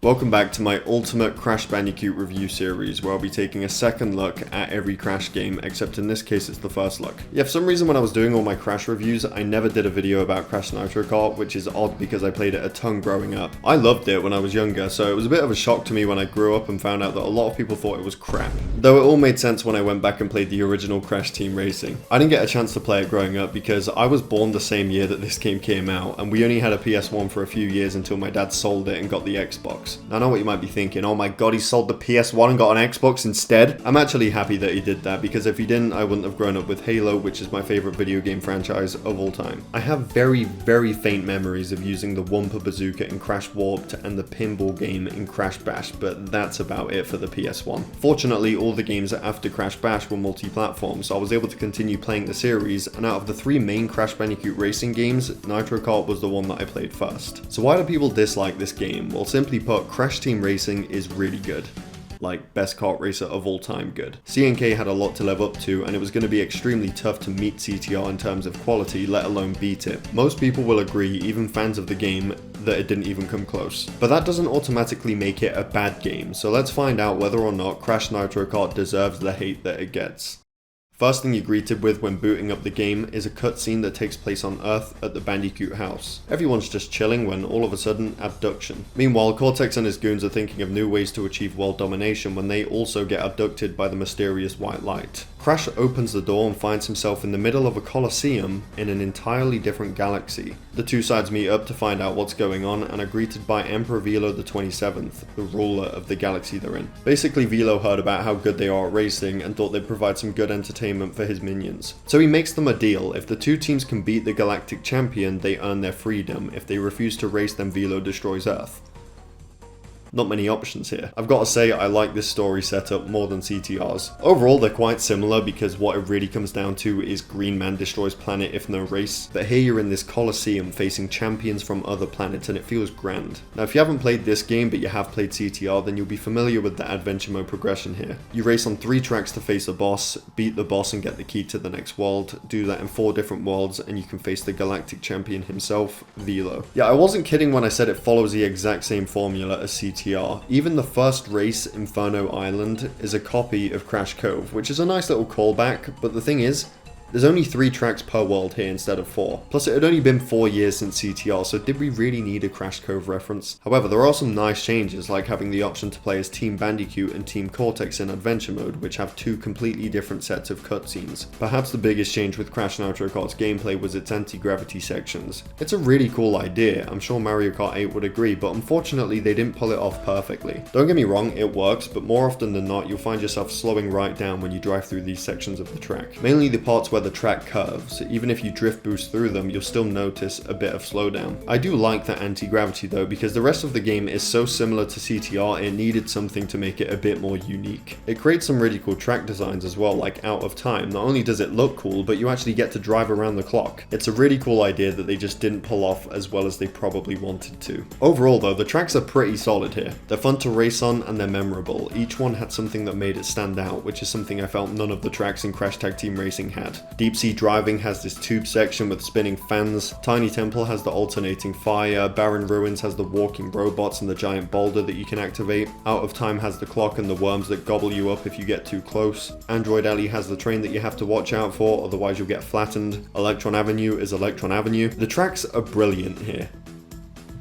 Welcome back to my ultimate Crash Bandicoot review series, where I'll be taking a second look at every Crash game, except in this case it's the first look. Yeah, for some reason when I was doing all my Crash reviews, I never did a video about Crash Nitro Kart, which is odd because I played it a ton growing up. I loved it when I was younger, so it was a bit of a shock to me when I grew up and found out that a lot of people thought it was crap. Though it all made sense when I went back and played the original Crash Team Racing. I didn't get a chance to play it growing up because I was born the same year that this game came out, and we only had a PS1 for a few years until my dad sold it and got the Xbox. Now I know what you might be thinking, oh my god, he sold the PS1 and got an Xbox instead? I'm actually happy that he did that, because if he didn't, I wouldn't have grown up with Halo, which is my favorite video game franchise of all time. I have very faint memories of using the Wumpa Bazooka in Crash Warped and the pinball game in Crash Bash, but that's about it for the PS1. Fortunately, all the games after Crash Bash were multi-platform, so I was able to continue playing the series, and out of the three main Crash Bandicoot racing games, Nitro Kart was the one that I played first. So why do people dislike this game? Well, simply put, Crash Team Racing is really good. Like, best kart racer of all time good. CNK had a lot to live up to, and it was going to be extremely tough to meet CTR in terms of quality, let alone beat it. Most people will agree, even fans of the game, that it didn't even come close. But that doesn't automatically make it a bad game, so let's find out whether or not Crash Nitro Kart deserves the hate that it gets. First thing you're greeted with when booting up the game is a cutscene that takes place on Earth at the Bandicoot house. Everyone's just chilling when all of a sudden, abduction. Meanwhile, Cortex and his goons are thinking of new ways to achieve world domination when they also get abducted by the mysterious white light. Crash opens the door and finds himself in the middle of a coliseum in an entirely different galaxy. The two sides meet up to find out what's going on and are greeted by Emperor Velo the 27th, the ruler of the galaxy they're in. Basically, Velo heard about how good they are at racing and thought they'd provide some good entertainment for his minions. So he makes them a deal. If the two teams can beat the galactic champion, they earn their freedom. If they refuse to race, then Velo destroys Earth. Not many options here. I've got to say, I like this story setup more than CTR's. Overall, they're quite similar because what it really comes down to is Green Man destroys planet if no race. But here you're in this coliseum facing champions from other planets and it feels grand. Now if you haven't played this game but you have played CTR, then you'll be familiar with the adventure mode progression here. You race on 3 tracks to face a boss, beat the boss and get the key to the next world, do that in 4 different worlds, and you can face the galactic champion himself, Velo. Yeah, I wasn't kidding when I said it follows the exact same formula as CTR. Even the first race, Inferno Island, is a copy of Crash Cove, which is a nice little callback, but the thing is, there's only 3 tracks per world here instead of 4. Plus it had only been 4 years since CTR, so did we really need a Crash Cove reference? However, there are some nice changes, like having the option to play as Team Bandicoot and Team Cortex in Adventure Mode, which have 2 completely different sets of cutscenes. Perhaps the biggest change with Crash Nitro Kart's gameplay was its anti-gravity sections. It's a really cool idea, I'm sure Mario Kart 8 would agree, but unfortunately they didn't pull it off perfectly. Don't get me wrong, it works, but more often than not you'll find yourself slowing right down when you drive through these sections of the track. Mainly the parts where the track curves. Even if you drift boost through them, you'll still notice a bit of slowdown. I do like that anti-gravity though, because the rest of the game is so similar to CTR, it needed something to make it a bit more unique. It creates some really cool track designs as well, like Out of Time. Not only does it look cool, but you actually get to drive around the clock. It's a really cool idea that they just didn't pull off as well as they probably wanted to. Overall though, the tracks are pretty solid here. They're fun to race on and they're memorable. Each one had something that made it stand out, which is something I felt none of the tracks in Crash Tag Team Racing had. Deep Sea Driving has this tube section with spinning fans, Tiny Temple has the alternating fire, Barren Ruins has the walking robots and the giant boulder that you can activate, Out of Time has the clock and the worms that gobble you up if you get too close, Android Alley has the train that you have to watch out for, otherwise you'll get flattened, Electron Avenue is Electron Avenue. The tracks are brilliant here,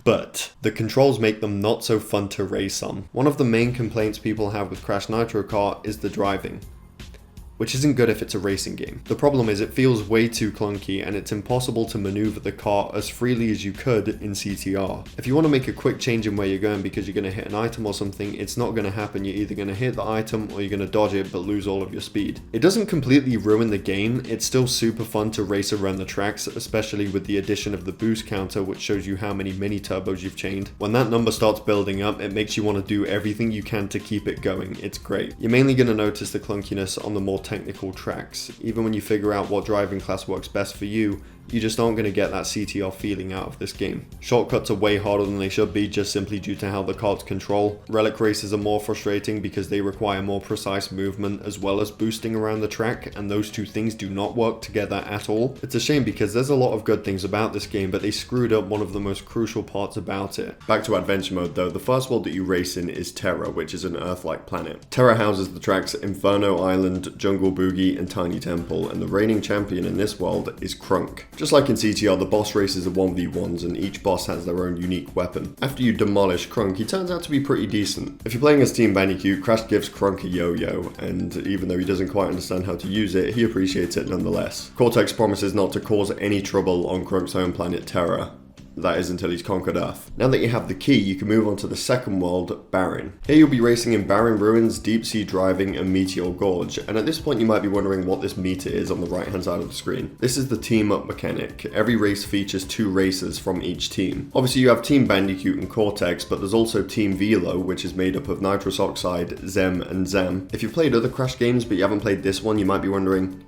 but the controls make them not so fun to race on. One of the main complaints people have with Crash Nitro Kart is the driving, which isn't good if it's a racing game. The problem is it feels way too clunky and it's impossible to maneuver the kart as freely as you could in CTR. If you want to make a quick change in where you're going because you're going to hit an item or something, it's not going to happen. You're either going to hit the item or you're going to dodge it but lose all of your speed. It doesn't completely ruin the game, it's still super fun to race around the tracks, especially with the addition of the boost counter, which shows you how many mini turbos you've chained. When that number starts building up, it makes you want to do everything you can to keep it going. It's great. You're mainly going to notice the clunkiness on the more technical tracks. Even when you figure out what driving class works best for you, You just aren't going to get that CTR feeling out of this game. Shortcuts are way harder than they should be, just simply due to how the cards control. Relic races are more frustrating because they require more precise movement as well as boosting around the track, and those two things do not work together at all. It's a shame because there's a lot of good things about this game, but they screwed up one of the most crucial parts about it. Back to adventure mode though, the first world that you race in is Terra, which is an Earth-like planet. Terra houses the tracks Inferno Island, Jungle Boogie, and Tiny Temple, and the reigning champion in this world is Crunk. Just like in CTR, the boss races are 1v1s, and each boss has their own unique weapon. After you demolish Crunk, he turns out to be pretty decent. If you're playing as Team Bandicoot, Crash gives Crunk a yo-yo, and even though he doesn't quite understand how to use it, he appreciates it nonetheless. Cortex promises not to cause any trouble on Crunk's home planet Terra. That is until he's conquered Earth. Now that you have the key, you can move on to the second world, Barren. Here you'll be racing in Barren Ruins, Deep Sea Driving, and Meteor Gorge, and at this point you might be wondering what this meter is on the right hand side of the screen. This is the team up mechanic. Every race features 2 racers from each team. Obviously you have Team Bandicoot and Cortex, but there's also Team Velo, which is made up of Nitrous Oxide, Zem, and Zem. If you've played other Crash games but you haven't played this one, you might be wondering,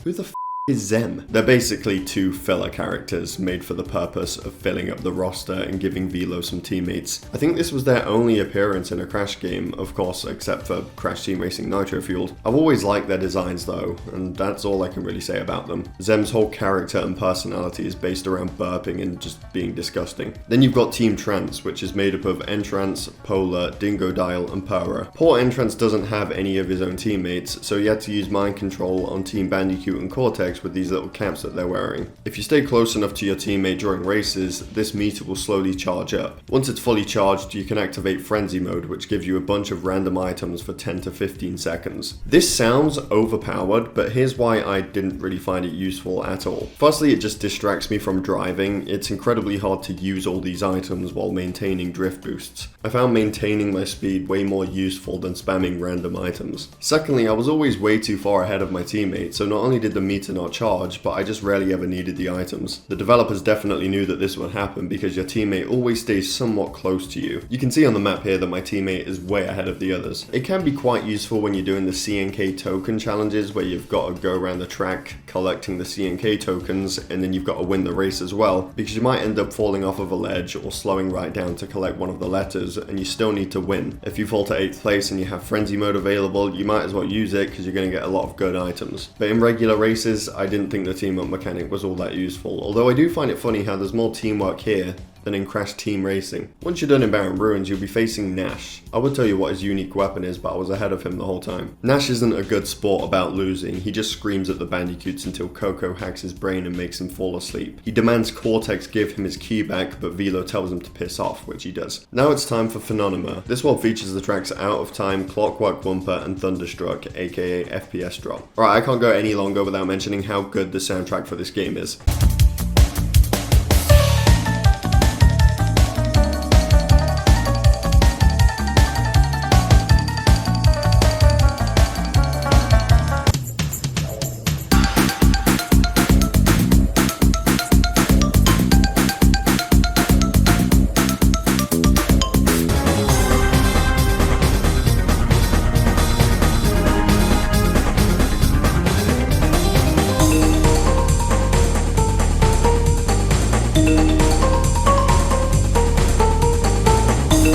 who the is Zem? They're basically 2 filler characters made for the purpose of filling up the roster and giving Velo some teammates. I think this was their only appearance in a Crash game, of course, except for Crash Team Racing Nitro Fueled. I've always liked their designs though, and that's all I can really say about them. Zem's whole character and personality is based around burping and just being disgusting. Then you've got Team Trance, which is made up of Entrance, Polar, Dingodile, and Pura. Poor Entrance doesn't have any of his own teammates, so he had to use mind control on Team Bandicoot and Cortex with these little caps that they're wearing. If you stay close enough to your teammate during races, this meter will slowly charge up. Once it's fully charged, you can activate Frenzy Mode, which gives you a bunch of random items for 10 to 15 seconds. This sounds overpowered, but here's why I didn't really find it useful at all. Firstly, it just distracts me from driving. It's incredibly hard to use all these items while maintaining drift boosts. I found maintaining my speed way more useful than spamming random items. Secondly, I was always way too far ahead of my teammate, so not only did the meter not charge, but I just rarely ever needed the items. The developers definitely knew that this would happen because your teammate always stays somewhat close to you. You can see on the map here that my teammate is way ahead of the others. It can be quite useful when you're doing the CNK token challenges where you've got to go around the track collecting the CNK tokens and then you've got to win the race as well, because you might end up falling off of a ledge or slowing right down to collect one of the letters and you still need to win. If you fall to 8th place and you have Frenzy Mode available, you might as well use it because you're going to get a lot of good items. But in regular races, I didn't think the team up mechanic was all that useful, although I do find it funny how there's more teamwork here than in Crash Team Racing. Once you're done in Barren Ruins, you'll be facing Nash. I would tell you what his unique weapon is, but I was ahead of him the whole time. Nash isn't a good sport about losing. He just screams at the Bandicoots until Coco hacks his brain and makes him fall asleep. He demands Cortex give him his key back, but Velo tells him to piss off, which he does. Now it's time for Phenomena. This world features the tracks Out of Time, Clockwork Wumpa, and Thunderstruck, aka FPS Drop. Alright, I can't go any longer without mentioning how good the soundtrack for this game is.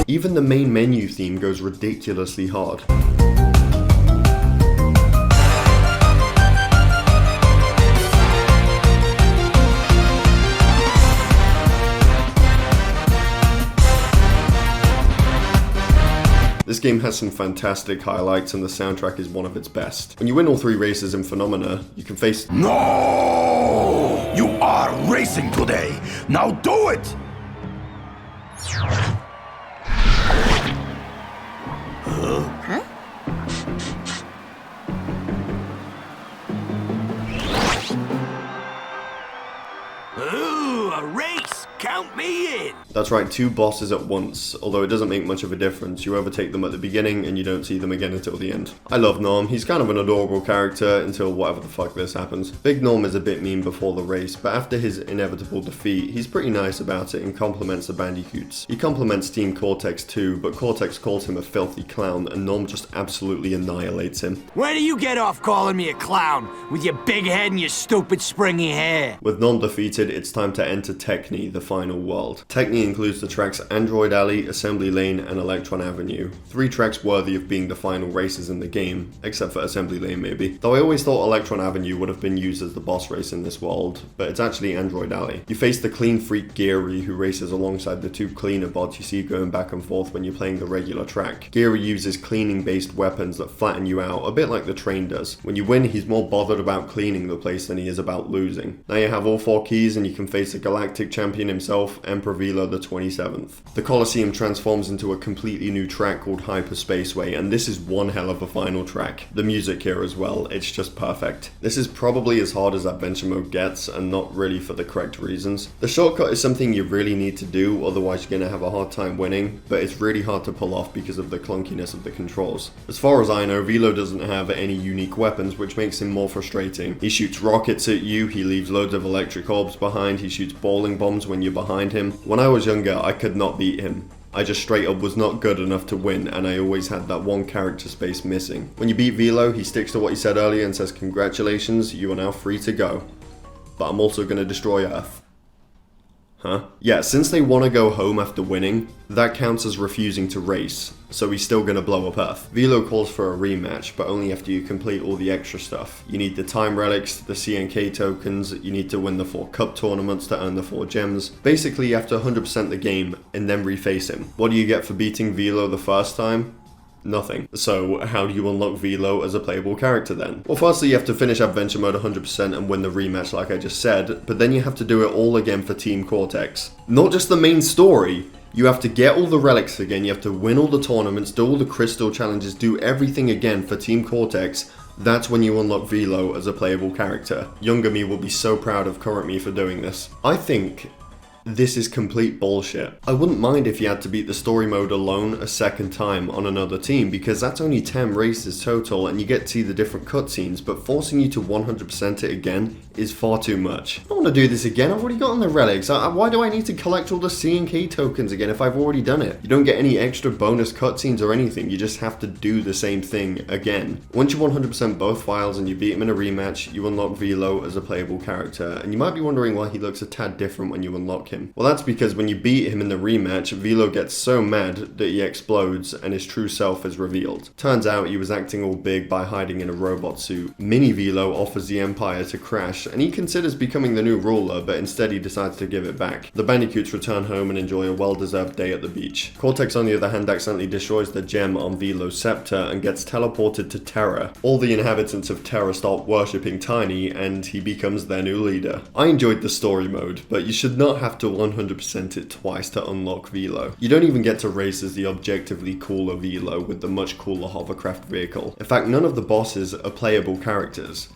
Even the main menu theme goes ridiculously hard. This game has some fantastic highlights and the soundtrack is one of its best. When you win all 3 races in Phenomena, you can face— No! You are racing today! Now do it! Huh? Ooh, a race! Count me in! That's right, 2 bosses at once, although it doesn't make much of a difference. You overtake them at the beginning and you don't see them again until the end. I love Norm, he's kind of an adorable character until whatever the fuck this happens. Big Norm is a bit mean before the race, but after his inevitable defeat, he's pretty nice about it and compliments the Bandicoots. He compliments Team Cortex too, but Cortex calls him a filthy clown and Norm just absolutely annihilates him. Where do you get off calling me a clown, with your big head and your stupid springy hair? With Norm defeated, it's time to enter Techne, the final world. Techne includes the tracks Android Alley, Assembly Lane, and Electron Avenue. 3 tracks worthy of being the final races in the game, except for Assembly Lane maybe. Though I always thought Electron Avenue would have been used as the boss race in this world, but it's actually Android Alley. You face the clean freak Geary, who races alongside the 2 cleaner bots you see going back and forth when you're playing the regular track. Geary uses cleaning based weapons that flatten you out, a bit like the train does. When you win, he's more bothered about cleaning the place than he is about losing. Now you have all 4 keys and you can face the galactic champion himself, Emperor Velo the 27th. The Colosseum transforms into a completely new track called Hyperspaceway, and this is one hell of a final track. The music here as well, it's just perfect. This is probably as hard as Adventure Mode gets, and not really for the correct reasons. The shortcut is something you really need to do, otherwise you're gonna have a hard time winning, but it's really hard to pull off because of the clunkiness of the controls. As far as I know, Velo doesn't have any unique weapons, which makes him more frustrating. He shoots rockets at you, he leaves loads of electric orbs behind, he shoots bowling bombs when you're behind him. When I was younger, I could not beat him. I just straight up was not good enough to win, and I always had that one character space missing. When you beat Velo, he sticks to what he said earlier and says, "Congratulations, you are now free to go. But I'm also gonna destroy Earth." Huh? Yeah, since they want to go home after winning, that counts as refusing to race, so he's still gonna blow up Earth. Velo calls for a rematch, but only after you complete all the extra stuff. You need the time relics, the CNK tokens, you need to win the 4 cup tournaments to earn the 4 gems. Basically, you have to 100% the game, and then reface him. What do you get for beating Velo the first time? Nothing. So how do you unlock Velo as a playable character then? Well, firstly you have to finish Adventure Mode 100% and win the rematch like I just said, but then you have to do it all again for Team Cortex. Not just the main story, you have to get all the relics again, you have to win all the tournaments, do all the crystal challenges, do everything again for Team Cortex. That's when you unlock Velo as a playable character. Younger me will be so proud of current me for doing this. I think this is complete bullshit. I wouldn't mind if you had to beat the story mode alone a second time on another team, because that's only 10 races total and you get to see the different cutscenes, but forcing you to 100% it again is far too much. I don't want to do this again, I've already gotten the relics. Why do I need to collect all the CNK tokens again if I've already done it? You don't get any extra bonus cutscenes or anything, you just have to do the same thing again. Once you 100% both files and you beat him in a rematch, you unlock Velo as a playable character, and you might be wondering why he looks a tad different when you unlock him. Well, that's because when you beat him in the rematch, Velo gets so mad that he explodes and his true self is revealed. Turns out he was acting all big by hiding in a robot suit. Mini Velo offers the Empire to Crash, and he considers becoming the new ruler, but instead he decides to give it back. The Bandicoots return home and enjoy a well-deserved day at the beach. Cortex, on the other hand, accidentally destroys the gem on Velo's scepter and gets teleported to Terra. All the inhabitants of Terra start worshipping Tiny, and he becomes their new leader. I enjoyed the story mode, but you should not have to 100% it twice to unlock Velo. You don't even get to race as the objectively cooler Velo with the much cooler hovercraft vehicle. In fact, none of the bosses are playable characters.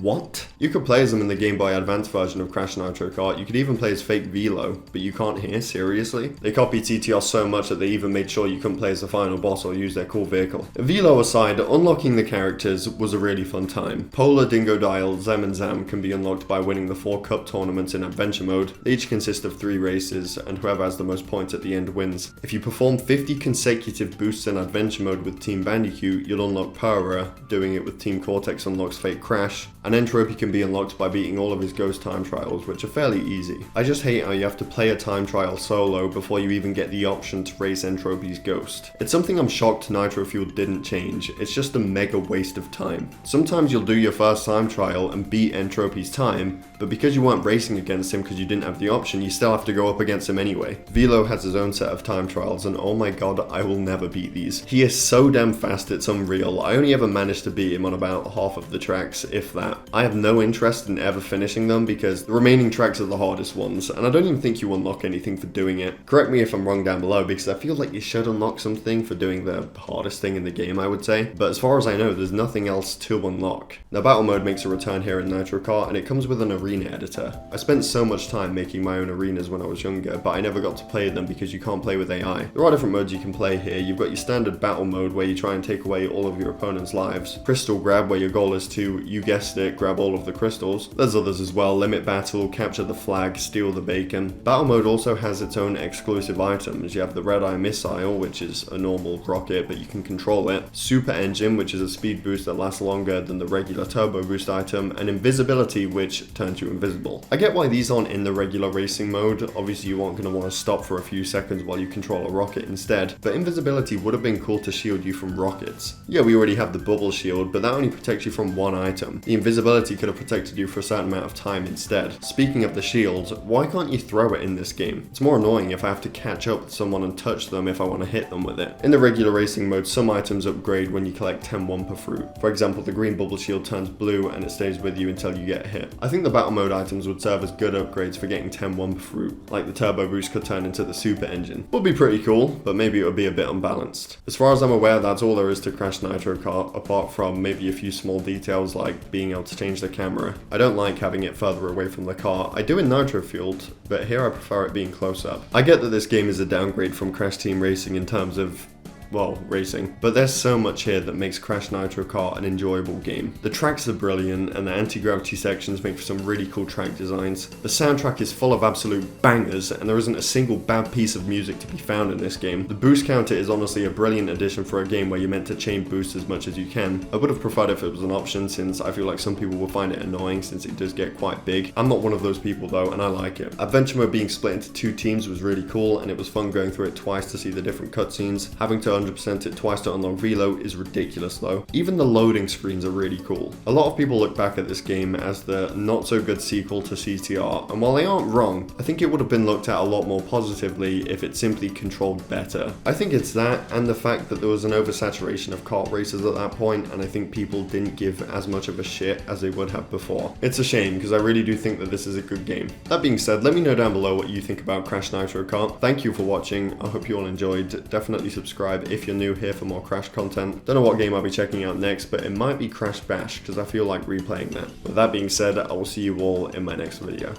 What? You could play as them in the Game Boy Advance version of Crash Nitro Kart. You could even play as fake Velo, but you can't here? Seriously? They copied TTR so much that they even made sure you couldn't play as the final boss or use their cool vehicle. Velo aside, unlocking the characters was a really fun time. Polar, Dingodile, Zem and Zam can be unlocked by winning the 4 cup tournaments in Adventure Mode. They each consist of 3 races, and whoever has the most points at the end wins. If you perform 50 consecutive boosts in Adventure Mode with Team Bandicoot, you'll unlock Pura. Doing it with Team Cortex unlocks Fake Crash. And Entropy can be unlocked by beating all of his ghost time trials, which are fairly easy. I just hate how you have to play a time trial solo before you even get the option to race Entropy's ghost. It's something I'm shocked Nitro Fuel didn't change, it's just a mega waste of time. Sometimes you'll do your first time trial and beat Entropy's time, but because you weren't racing against him because you didn't have the option, you still have to go up against him anyway. Velo has his own set of time trials, and oh my god, I will never beat these. He is so damn fast, it's unreal. I only ever managed to beat him on about half of the tracks, if that. I have no interest in ever finishing them because the remaining tracks are the hardest ones, and I don't even think you unlock anything for doing it. Correct me if I'm wrong down below, because I feel like you should unlock something for doing the hardest thing in the game, I would say. But as far as I know, there's nothing else to unlock. Now, battle mode makes a return here in Nitro Kart, and it comes with an arena editor. I spent so much time making my own arenas when I was younger, but I never got to play them because you can't play with AI. There are different modes you can play here. You've got your standard battle mode where you try and take away all of your opponent's lives. Crystal grab, where your goal is to, you guessed it, grab all of the crystals. There's others as well. Limit battle, capture the flag, steal the bacon. Battle mode also has its own exclusive items. You have the red eye missile, which is a normal rocket, but you can control it. Super engine, which is a speed boost that lasts longer than the regular turbo boost item. And invisibility, which turns you invisible. I get why these aren't in the regular racing mode. Obviously you aren't going to want to stop for a few seconds while you control a rocket instead, but invisibility would have been cool to shield you from rockets. Yeah, we already have the bubble shield, but that only protects you from one item. The invisibility could have protected you for a certain amount of time instead. Speaking of the shields, why can't you throw it in this game? It's more annoying if I have to catch up with someone and touch them if I want to hit them with it. In the regular racing mode, some items upgrade when you collect 10 Wumpa fruit. For example, the green bubble shield turns blue and it stays with you until you get hit. I think the battle mode items would serve as good upgrades for getting 10 Wumpa fruit, like the turbo boost could turn into the super engine. Would be pretty cool, but maybe it would be a bit unbalanced. As far as I'm aware, that's all there is to Crash Nitro Kart, apart from maybe a few small details like being able to change the camera. I don't like having it further away from the car. I do in Nitro Field, but here I prefer it being close up. I get that this game is a downgrade from Crash Team Racing in terms of, well, racing. But there's so much here that makes Crash Nitro Kart an enjoyable game. The tracks are brilliant, and the anti-gravity sections make for some really cool track designs. The soundtrack is full of absolute bangers, and there isn't a single bad piece of music to be found in this game. The boost counter is honestly a brilliant addition for a game where you're meant to chain boost as much as you can. I would have preferred if it was an option, since I feel like some people will find it annoying since it does get quite big. I'm not one of those people though, and I like it. Adventure mode being split into two teams was really cool, and it was fun going through it twice to see the different cutscenes. Having to 100% it twice to unlock Velo is ridiculous though. Even the loading screens are really cool. A lot of people look back at this game as the not so good sequel to CTR, and while they aren't wrong, I think it would have been looked at a lot more positively if it simply controlled better. I think it's that, and the fact that there was an oversaturation of kart races at that point, and I think people didn't give as much of a shit as they would have before. It's a shame, because I really do think that this is a good game. That being said, let me know down below what you think about Crash Nitro Kart. Thank you for watching. I hope you all enjoyed. Definitely subscribe if you're new here for more Crash content. Don't know what game I'll be checking out next, but it might be Crash Bash because I feel like replaying that. With that being said, I will see you all in my next video.